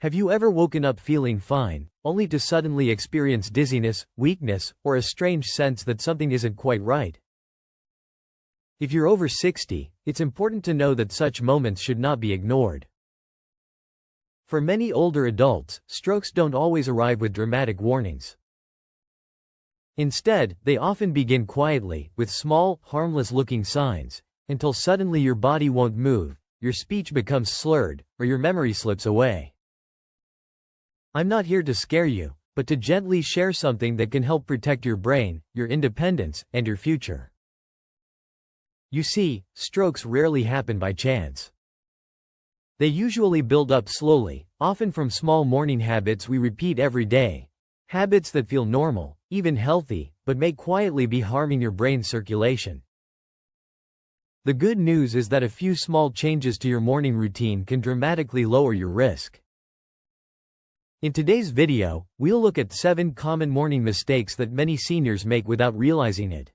Have you ever woken up feeling fine, only to suddenly experience dizziness, weakness, or a strange sense that something isn't quite right? If you're over 60, it's important to know that such moments should not be ignored. For many older adults, strokes don't always arrive with dramatic warnings. Instead, they often begin quietly, with small, harmless-looking signs, until suddenly your body won't move, your speech becomes slurred, or your memory slips away. I'm not here to scare you, but to gently share something that can help protect your brain, your independence, and your future. You see, strokes rarely happen by chance. They usually build up slowly, often from small morning habits we repeat every day. Habits that feel normal, even healthy, but may quietly be harming your brain's circulation. The good news is that a few small changes to your morning routine can dramatically lower your risk. In today's video, we'll look at 7 common morning mistakes that many seniors make without realizing it.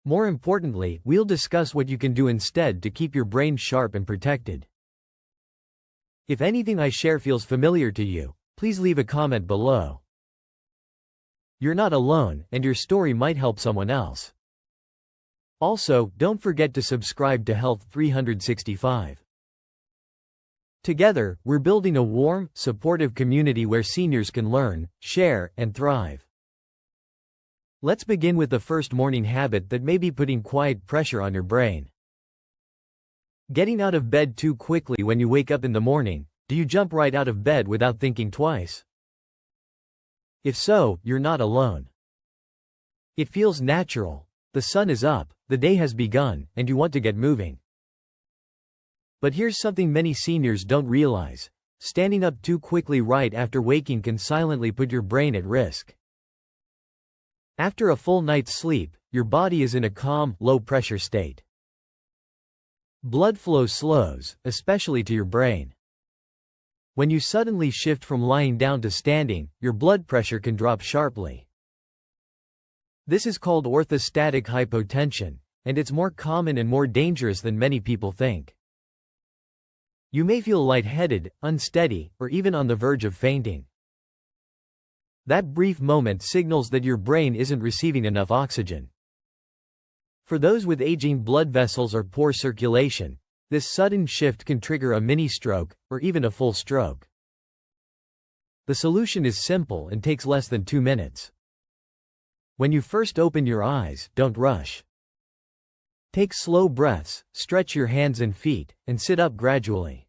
More importantly, we'll discuss what you can do instead to keep your brain sharp and protected. If anything I share feels familiar to you, please leave a comment below. You're not alone, and your story might help someone else. Also, don't forget to subscribe to Health 365. Together, we're building a warm, supportive community where seniors can learn, share, and thrive. Let's begin with the first morning habit that may be putting quiet pressure on your brain. Getting out of bed too quickly. When you wake up in the morning, do you jump right out of bed without thinking twice? If so, you're not alone. It feels natural. The sun is up, the day has begun, and you want to get moving. But here's something many seniors don't realize. Standing up too quickly right after waking can silently put your brain at risk. After a full night's sleep, your body is in a calm, low-pressure state. Blood flow slows, especially to your brain. When you suddenly shift from lying down to standing, your blood pressure can drop sharply. This is called orthostatic hypotension, and it's more common and more dangerous than many people think. You may feel lightheaded, unsteady, or even on the verge of fainting. That brief moment signals that your brain isn't receiving enough oxygen. For those with aging blood vessels or poor circulation, this sudden shift can trigger a mini-stroke, or even a full stroke. The solution is simple and takes less than 2 minutes. When you first open your eyes, don't rush. Take slow breaths, stretch your hands and feet, and sit up gradually.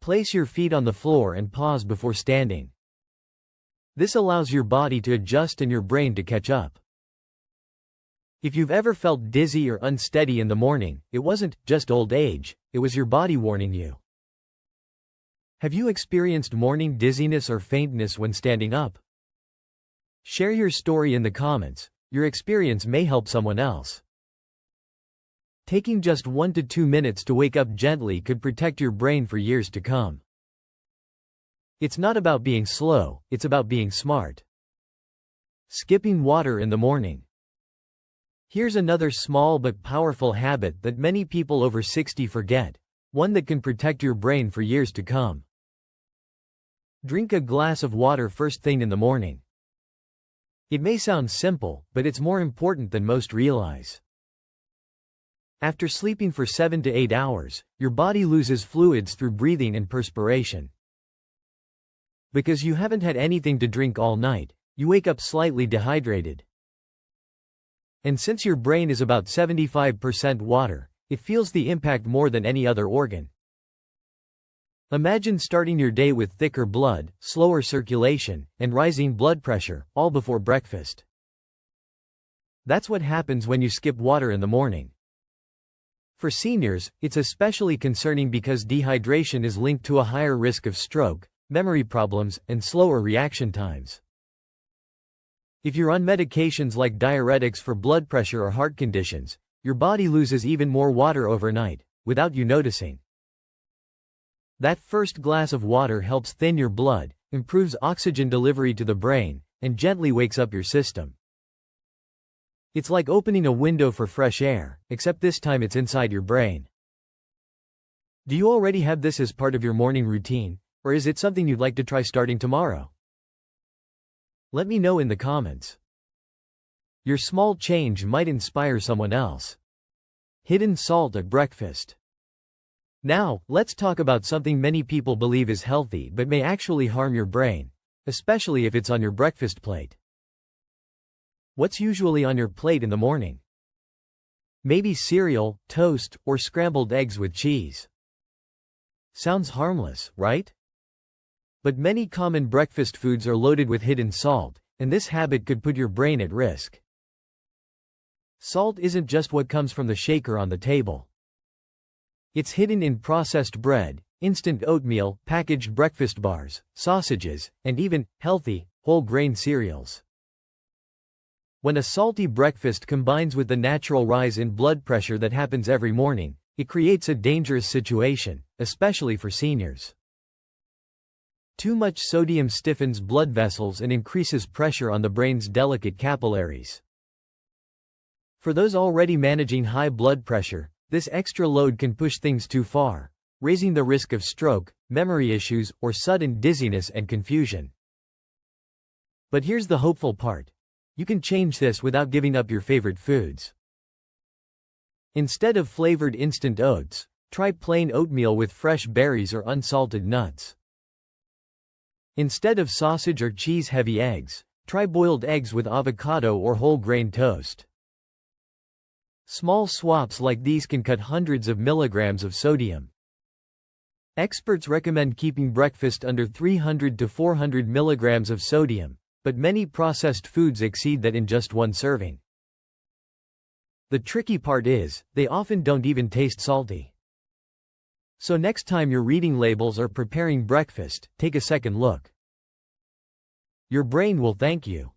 Place your feet on the floor and pause before standing. This allows your body to adjust and your brain to catch up. If you've ever felt dizzy or unsteady in the morning, it wasn't just old age, it was your body warning you. Have you experienced morning dizziness or faintness when standing up? Share your story in the comments. Your experience may help someone else. Taking just 1 to 2 minutes to wake up gently could protect your brain for years to come. It's not about being slow, it's about being smart. Skipping water in the morning. Here's another small but powerful habit that many people over 60 forget, one that can protect your brain for years to come. Drink a glass of water first thing in the morning. It may sound simple, but it's more important than most realize. After sleeping for 7 to 8 hours, your body loses fluids through breathing and perspiration. Because you haven't had anything to drink all night, you wake up slightly dehydrated. And since your brain is about 75% water, it feels the impact more than any other organ. Imagine starting your day with thicker blood, slower circulation, and rising blood pressure, all before breakfast. That's what happens when you skip water in the morning. For seniors, it's especially concerning because dehydration is linked to a higher risk of stroke, memory problems, and slower reaction times. If you're on medications like diuretics for blood pressure or heart conditions, your body loses even more water overnight, without you noticing. That first glass of water helps thin your blood, improves oxygen delivery to the brain, and gently wakes up your system. It's like opening a window for fresh air, except this time it's inside your brain. Do you already have this as part of your morning routine, or is it something you'd like to try starting tomorrow? Let me know in the comments. Your small change might inspire someone else. Hidden salt at breakfast. Now, let's talk about something many people believe is healthy but may actually harm your brain, especially if it's on your breakfast plate. What's usually on your plate in the morning? Maybe cereal, toast, or scrambled eggs with cheese. Sounds harmless, right? But many common breakfast foods are loaded with hidden salt, and this habit could put your brain at risk. Salt isn't just what comes from the shaker on the table. It's hidden in processed bread, instant oatmeal, packaged breakfast bars, sausages, and even healthy, whole-grain cereals. When a salty breakfast combines with the natural rise in blood pressure that happens every morning, it creates a dangerous situation, especially for seniors. Too much sodium stiffens blood vessels and increases pressure on the brain's delicate capillaries. For those already managing high blood pressure, this extra load can push things too far, raising the risk of stroke, memory issues, or sudden dizziness and confusion. But here's the hopeful part. You can change this without giving up your favorite foods. Instead of flavored instant oats, try plain oatmeal with fresh berries or unsalted nuts. Instead of sausage or cheese-heavy eggs, try boiled eggs with avocado or whole-grain toast. Small swaps like these can cut hundreds of milligrams of sodium. Experts recommend keeping breakfast under 300 to 400 milligrams of sodium, but many processed foods exceed that in just one serving. The tricky part is, they often don't even taste salty. So next time you're reading labels or preparing breakfast, take a second look. Your brain will thank you.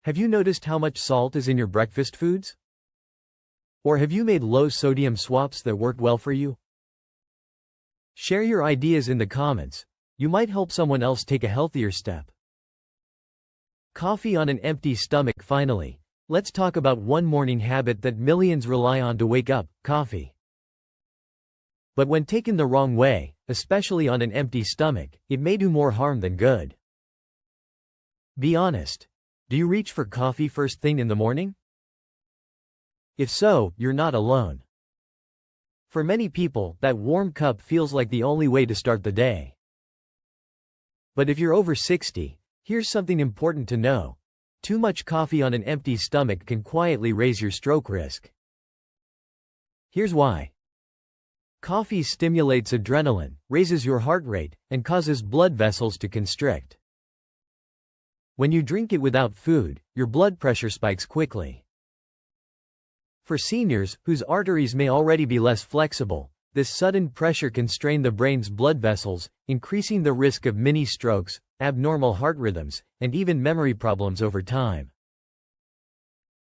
Have you noticed how much salt is in your breakfast foods? Or have you made low-sodium swaps that work well for you? Share your ideas in the comments. You might help someone else take a healthier step. Coffee on an empty stomach. Finally, let's talk about one morning habit that millions rely on to wake up: coffee. But when taken the wrong way, especially on an empty stomach, it may do more harm than good. Be honest. Do you reach for coffee first thing in the morning? If so, you're not alone. For many people, that warm cup feels like the only way to start the day. But if you're over 60, here's something important to know. Too much coffee on an empty stomach can quietly raise your stroke risk. Here's why. Coffee stimulates adrenaline, raises your heart rate, and causes blood vessels to constrict. When you drink it without food, your blood pressure spikes quickly. For seniors, whose arteries may already be less flexible, this sudden pressure can strain the brain's blood vessels, increasing the risk of mini-strokes, abnormal heart rhythms, and even memory problems over time.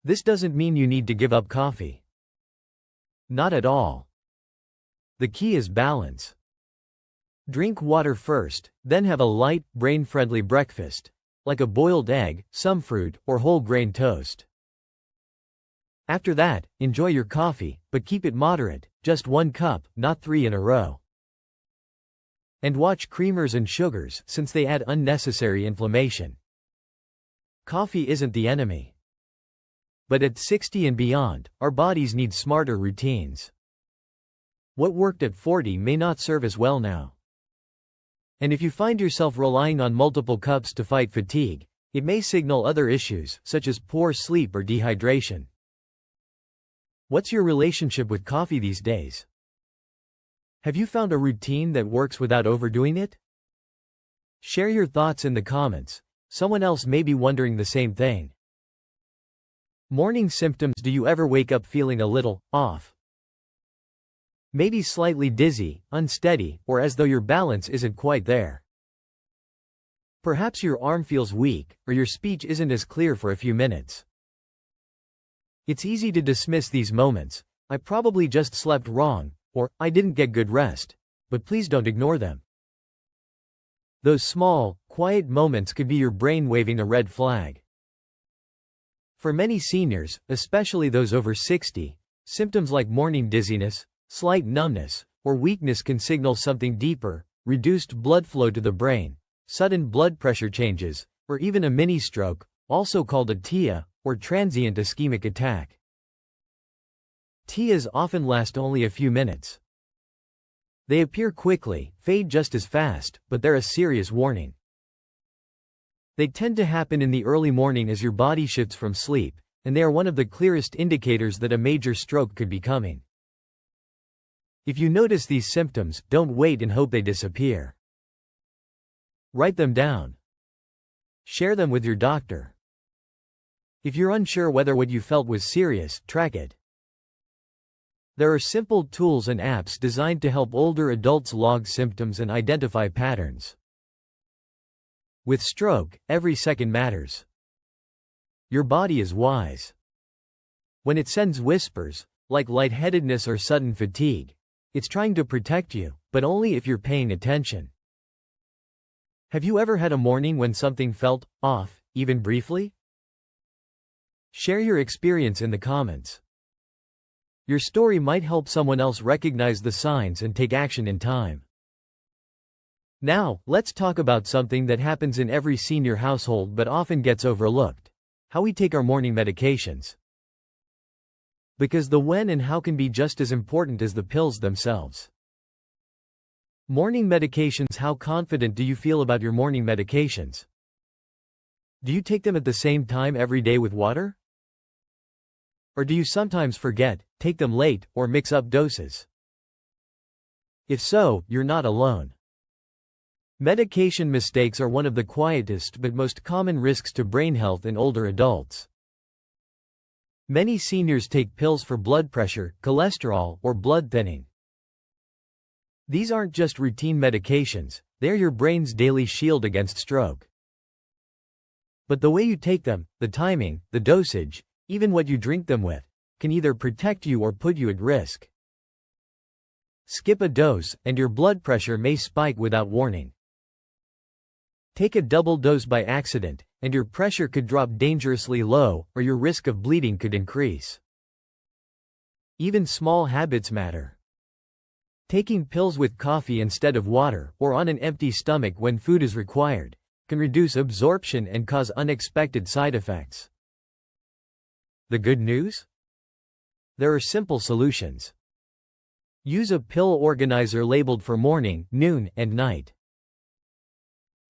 This doesn't mean you need to give up coffee. Not at all. The key is balance. Drink water first, then have a light, brain-friendly breakfast, like a boiled egg, some fruit, or whole-grain toast. After that, enjoy your coffee, but keep it moderate, just 1 cup, not 3 in a row. And watch creamers and sugars, since they add unnecessary inflammation. Coffee isn't the enemy. But at 60 and beyond, our bodies need smarter routines. What worked at 40 may not serve as well now. And if you find yourself relying on multiple cups to fight fatigue, it may signal other issues, such as poor sleep or dehydration. What's your relationship with coffee these days? Have you found a routine that works without overdoing it? Share your thoughts in the comments. Someone else may be wondering the same thing. Morning symptoms. Do you ever wake up feeling a little off? Maybe slightly dizzy, unsteady, or as though your balance isn't quite there. Perhaps your arm feels weak, or your speech isn't as clear for a few minutes. It's easy to dismiss these moments. I probably just slept wrong, or I didn't get good rest. But please don't ignore them. Those small, quiet moments could be your brain waving a red flag. For many seniors, especially those over 60, symptoms like morning dizziness, slight numbness, or weakness can signal something deeper: reduced blood flow to the brain, sudden blood pressure changes, or even a mini-stroke, also called a TIA, or transient ischemic attack. TIAs often last only a few minutes. They appear quickly, fade just as fast, but they're a serious warning. They tend to happen in the early morning as your body shifts from sleep, and they are one of the clearest indicators that a major stroke could be coming. If you notice these symptoms, don't wait and hope they disappear. Write them down. Share them with your doctor. If you're unsure whether what you felt was serious, track it. There are simple tools and apps designed to help older adults log symptoms and identify patterns. With stroke, every second matters. Your body is wise. When it sends whispers, like lightheadedness or sudden fatigue, it's trying to protect you, but only if you're paying attention. Have you ever had a morning when something felt off, even briefly? Share your experience in the comments. Your story might help someone else recognize the signs and take action in time. Now, let's talk about something that happens in every senior household but often gets overlooked: how we take our morning medications. Because the when and how can be just as important as the pills themselves. Morning medications. How confident do you feel about your morning medications? Do you take them at the same time every day with water? Or do you sometimes forget, take them late, or mix up doses? If so, you're not alone. Medication mistakes are one of the quietest but most common risks to brain health in older adults. Many seniors take pills for blood pressure, cholesterol, or blood thinning. These aren't just routine medications, they're your brain's daily shield against stroke. But the way you take them, the timing, the dosage, even what you drink them with, can either protect you or put you at risk. Skip a dose, and your blood pressure may spike without warning. Take a double dose by accident, and your pressure could drop dangerously low, or your risk of bleeding could increase. Even small habits matter. Taking pills with coffee instead of water, or on an empty stomach when food is required, can reduce absorption and cause unexpected side effects. The good news? There are simple solutions. Use a pill organizer labeled for morning, noon, and night.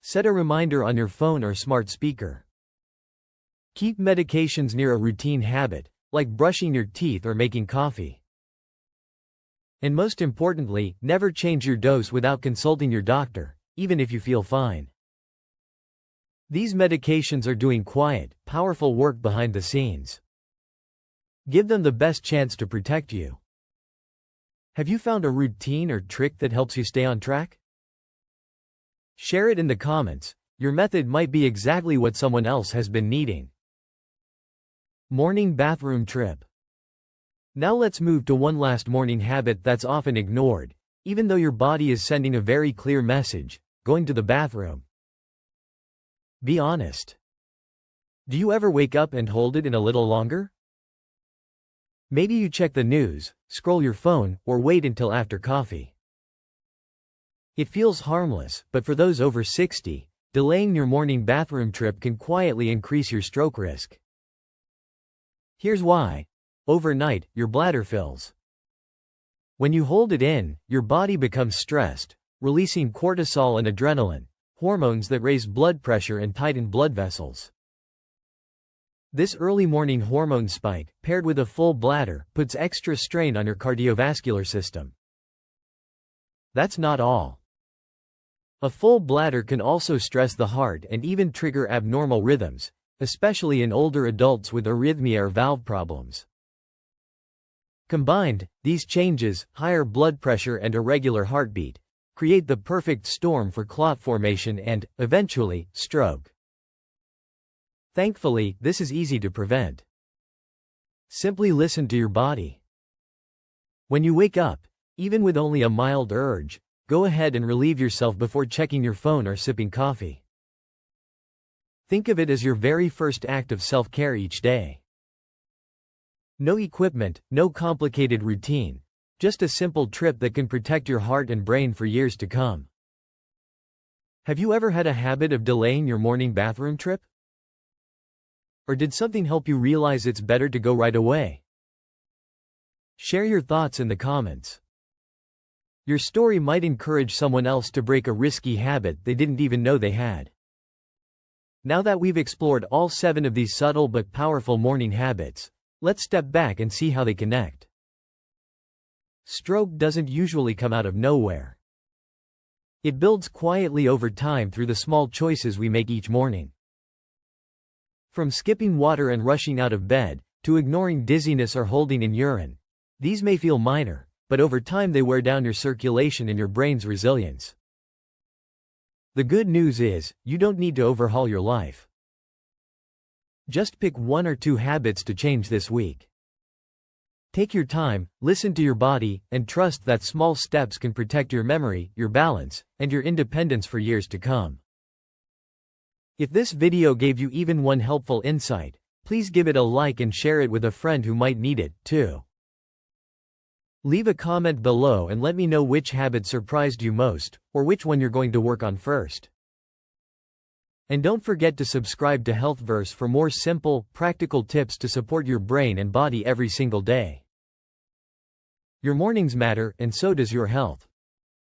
Set a reminder on your phone or smart speaker. Keep medications near a routine habit, like brushing your teeth or making coffee. And most importantly, never change your dose without consulting your doctor, even if you feel fine. These medications are doing quiet, powerful work behind the scenes. Give them the best chance to protect you. Have you found a routine or trick that helps you stay on track? Share it in the comments. Your method might be exactly what someone else has been needing. Morning bathroom trip. Now let's move to one last morning habit that's often ignored, even though your body is sending a very clear message: going to the bathroom. Be honest. Do you ever wake up and hold it in a little longer? Maybe you check the news, scroll your phone, or wait until after coffee. It feels harmless, but for those over 60, delaying your morning bathroom trip can quietly increase your stroke risk. Here's why. Overnight, your bladder fills. When you hold it in, your body becomes stressed, releasing cortisol and adrenaline, hormones that raise blood pressure and tighten blood vessels. This early morning hormone spike, paired with a full bladder, puts extra strain on your cardiovascular system. That's not all. A full bladder can also stress the heart and even trigger abnormal rhythms, especially in older adults with arrhythmia or valve problems. Combined, these changes, higher blood pressure and irregular heartbeat, create the perfect storm for clot formation and, eventually, stroke. Thankfully, this is easy to prevent. Simply listen to your body. When you wake up, even with only a mild urge, go ahead and relieve yourself before checking your phone or sipping coffee. Think of it as your very first act of self-care each day. No equipment, no complicated routine, Just a simple trip that can protect your heart and brain for years to come. Have you ever had a habit of delaying your morning bathroom trip? Or did something help you realize it's better to go right away? Share your thoughts in the comments. Your story might encourage someone else to break a risky habit they didn't even know they had. Now that we've explored all 7 of these subtle but powerful morning habits, let's step back and see how they connect. Stroke doesn't usually come out of nowhere. It builds quietly over time through the small choices we make each morning. From skipping water and rushing out of bed, to ignoring dizziness or holding in urine, these may feel minor, but over time they wear down your circulation and your brain's resilience. The good news is, you don't need to overhaul your life. Just pick 1 or 2 habits to change this week. Take your time, listen to your body, and trust that small steps can protect your memory, your balance, and your independence for years to come. If this video gave you even one helpful insight, please give it a like and share it with a friend who might need it, too. Leave a comment below and let me know which habit surprised you most, or which one you're going to work on first. And don't forget to subscribe to HealthVerse for more simple, practical tips to support your brain and body every single day. Your mornings matter, and so does your health.